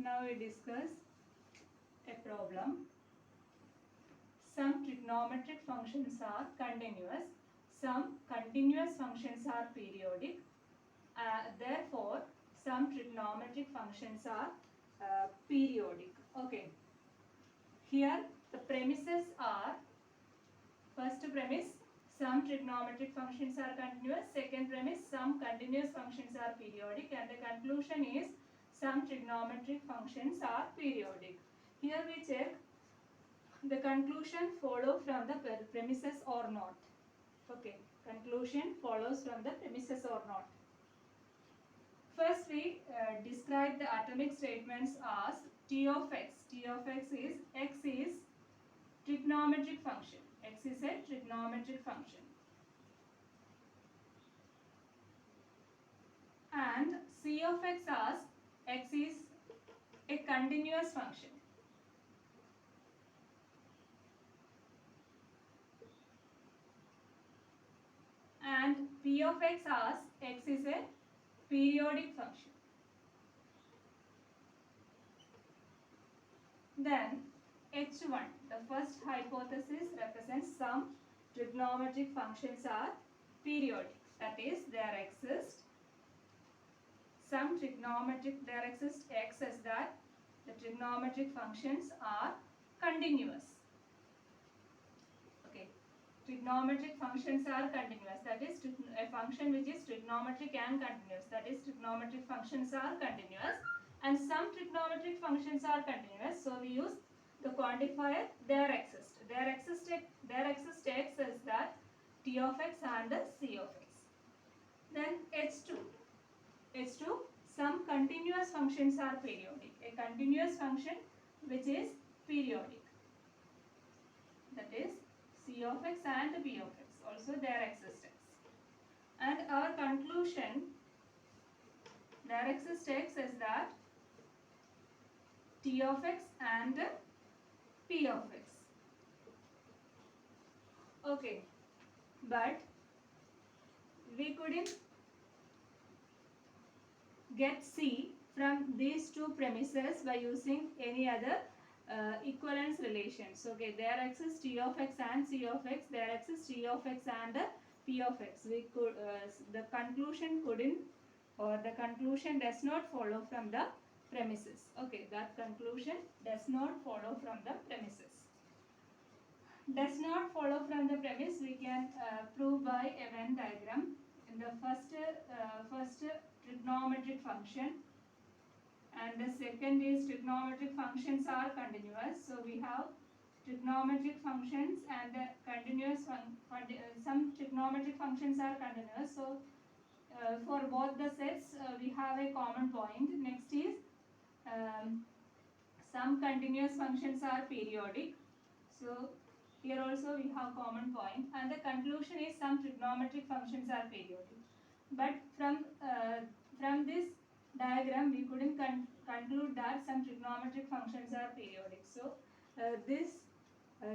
Now we discuss a problem. Some trigonometric functions are continuous, some continuous functions are periodic. Therefore, some trigonometric functions are periodic. Okay. Here the premises are, first premise, some trigonometric functions are continuous. Second premise, some continuous functions are periodic. And the conclusion is some trigonometric functions are periodic. Here we check the conclusion follow from the premises or not. Okay, conclusion follows from the premises or not. First we describe the atomic statements as T of x. T of x is trigonometric function. X is a trigonometric function. And C of x as x is a continuous function. And P of x as x is a periodic function. Then H1, the first hypothesis, represents some trigonometric functions are periodic. That is, there exists x as that the trigonometric functions are continuous. Okay, trigonometric functions are continuous. That is, a function which is trigonometric and continuous. That is, trigonometric functions are continuous. And some trigonometric functions are continuous. So we use the quantifier there exists. There exists x as that T of x and C of x. Then H2, some continuous functions are periodic. A continuous function which is periodic. That is C of x and P of x. Also their existence. And our conclusion, there exists x as that T of x and P of x. Okay, but we couldn't get C from these two premises by using any other equivalence relations. Okay, there exists T of x and C of x. There exists T of x and P of x. We could the conclusion couldn't, or the conclusion does not follow from the premises. Okay, that conclusion does not follow from the premises. Does not follow from the premise, we can prove by a Venn diagram. In the first trigonometric function, and the second is trigonometric functions are continuous. So we have trigonometric functions and the continuous some trigonometric functions are continuous. So for both the sets we have a common point. Next is some continuous functions are periodic. So here also we have common point, and the conclusion is some trigonometric functions are periodic. But from this diagram we couldn't conclude that some trigonometric functions are periodic. So this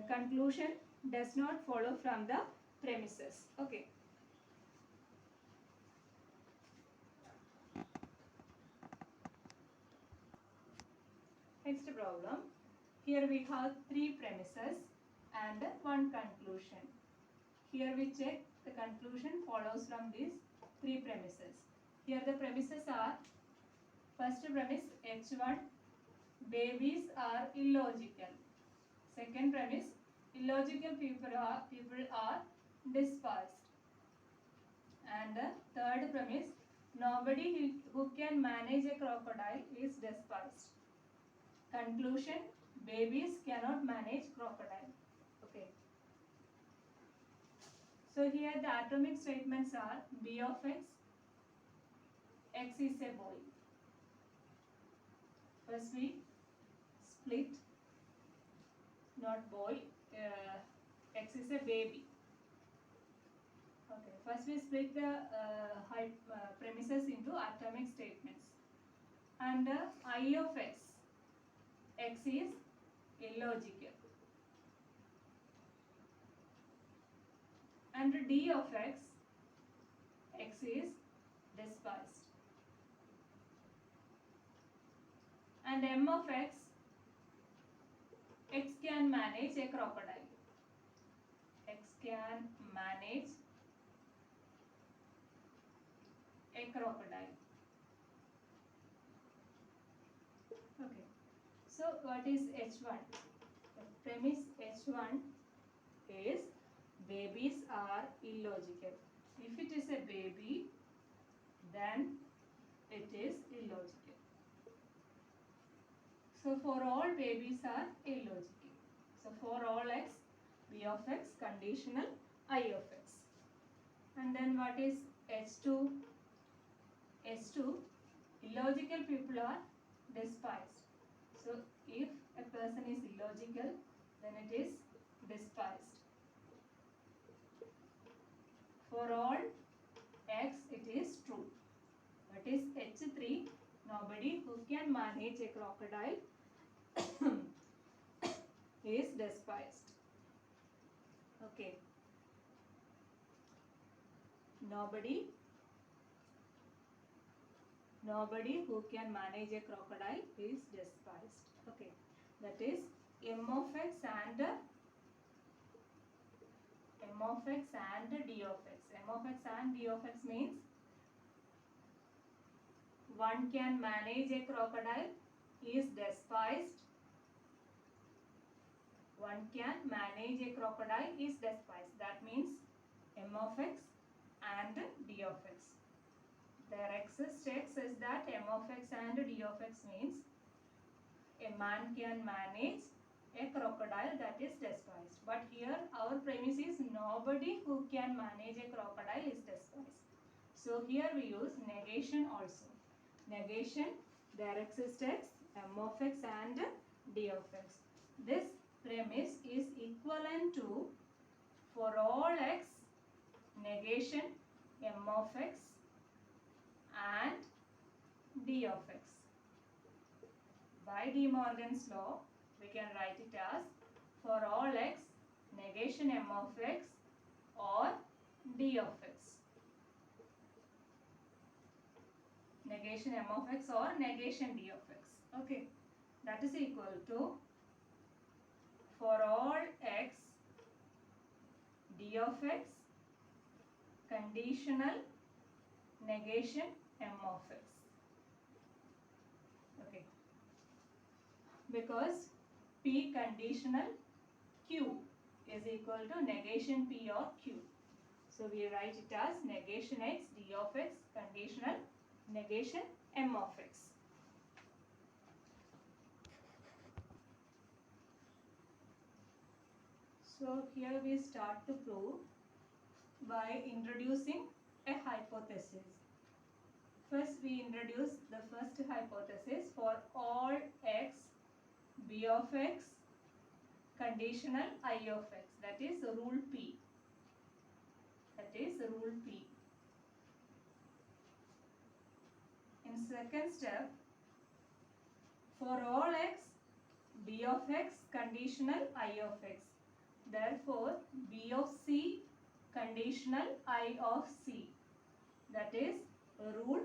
conclusion does not follow from the premises. Okay. Next problem. Here we have three premises and one conclusion. Here we check the conclusion follows from these three premises. Here the premises are, first premise H1, babies are illogical. Second premise, illogical people are dispersed. And the third premise, nobody who can manage a crocodile is dispersed. Conclusion, babies cannot manage crocodile. Okay. So here the atomic statements are B of x is a boy. First we split, not boy, x is a baby. Okay, first we split the premises into atomic statements. And I of x is illogical. And D of x is dispersed. and m of x can manage a crocodile. X can manage a crocodile. Okay. So what is H1? The premise H1 is babies are illogical. If it is a baby, then it is illogical. So for all babies are illogical. So for all x, b of x conditional I of x. And then what is H2? H2, illogical people are despised. So if a person is illogical, then it is despised. For all x, it is true. That is H3, nobody who can manage a crocodile is despised. Okay. Nobody who can manage a crocodile is despised. Okay. That is m of x and d of x. M of x and d of x means one can manage a crocodile is despised. One can manage a crocodile is despised. That means m of x and d of x. Their excess text says that m of x and d of x means a man can manage a crocodile, that is despised. But here our premise is nobody who can manage a crocodile is despised. So here we use negation also. Negation, their excess text m of x and d of x. This premise is equivalent to for all x negation m of x and d of x. By De Morgan's law, we can write it as for all x negation m of x or d of x. Negation m of x or negation d of x. Okay, that is equal to for all x d of x conditional negation m of x. Okay, because p conditional q is equal to negation p or q. So we write it as negation x d of x conditional negation m of x. So here we start to prove by introducing a hypothesis. First we introduce the first hypothesis for all x b of x conditional I of x, that is rule P. That is rule P. In second step, for all x b of x conditional I of x. Therefore, b of c conditional I of c. That is rule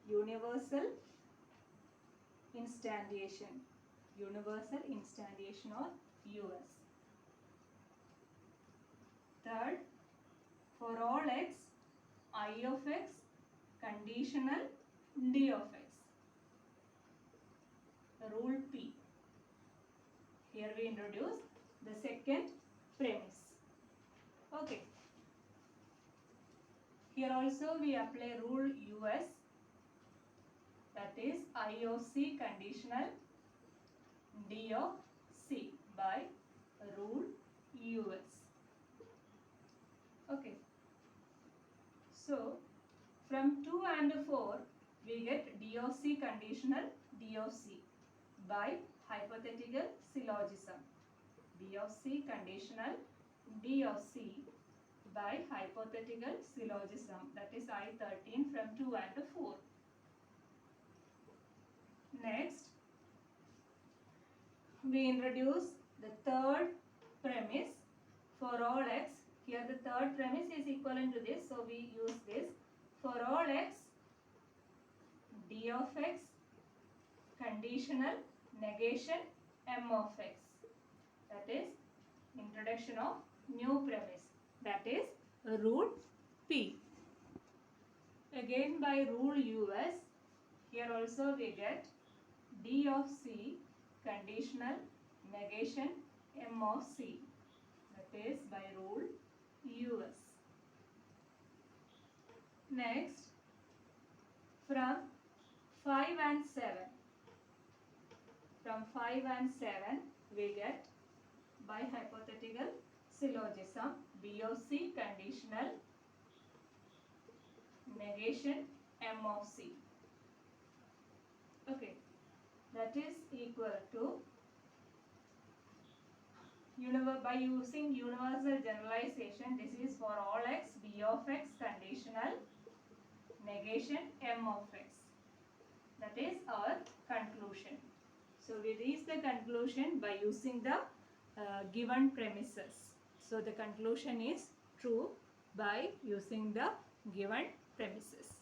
universal instantiation. Universal instantiation or US. Third, for all x I of x conditional d of x. Rule P. Here we introduce the second premise. Okay. Here also we apply rule US, that is I of C conditional D of C by rule US. Okay. So from 2 and 4 we get D of C conditional D of C by hypothetical syllogism. D of C conditional D of C by hypothetical syllogism, that is I13 from 2 and 4. Next, we introduce the third premise for all x. Here the third premise is equivalent to this, so we use this. for all x, d of x, conditional, negation, m of x. That is introduction of new premise. That is rule P. Again by rule US, here also we get d of c, conditional, negation, m of c. That is by rule US. Next, from 5 and 7. From 5 and 7 we get by hypothetical syllogism b of c, conditional, negation, m of c. Okay, that is equal to by using universal generalization, this is for all x, b of x, conditional, negation, m of x. That is our conclusion. So we reach the conclusion by using the given premises. So the conclusion is true by using the given premises.